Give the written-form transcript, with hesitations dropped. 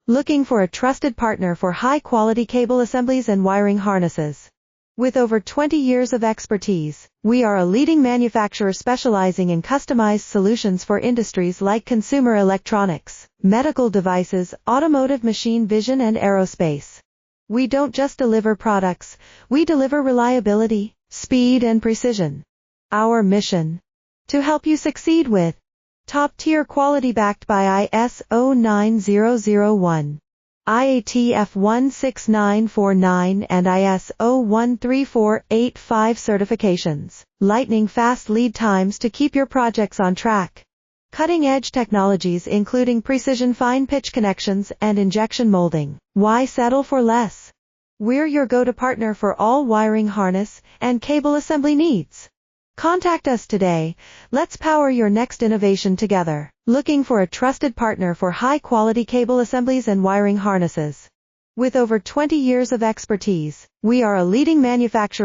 Looking for a trusted partner for high-quality cable assemblies and wiring harnesses? With over 20 years of expertise, we are a leading manufacturer specializing in customized solutions for industries like consumer electronics, medical devices, automotive, machine vision, and aerospace. We don't just deliver products, we deliver reliability, speed, and precision. Our mission: to help you succeed with top-tier quality backed by ISO 9001, IATF 16949 and ISO 13485 certifications, lightning-fast lead times to keep your projects on track. Cutting-edge technologies including precision fine-pitch connections and injection molding. Why settle for less? We're your go-to partner for all wiring harness and cable assembly needs. Contact us today. Let's power your next innovation together. Looking for a trusted partner for high-quality cable assemblies and wiring harnesses? With over 20 years of expertise, we are a leading manufacturer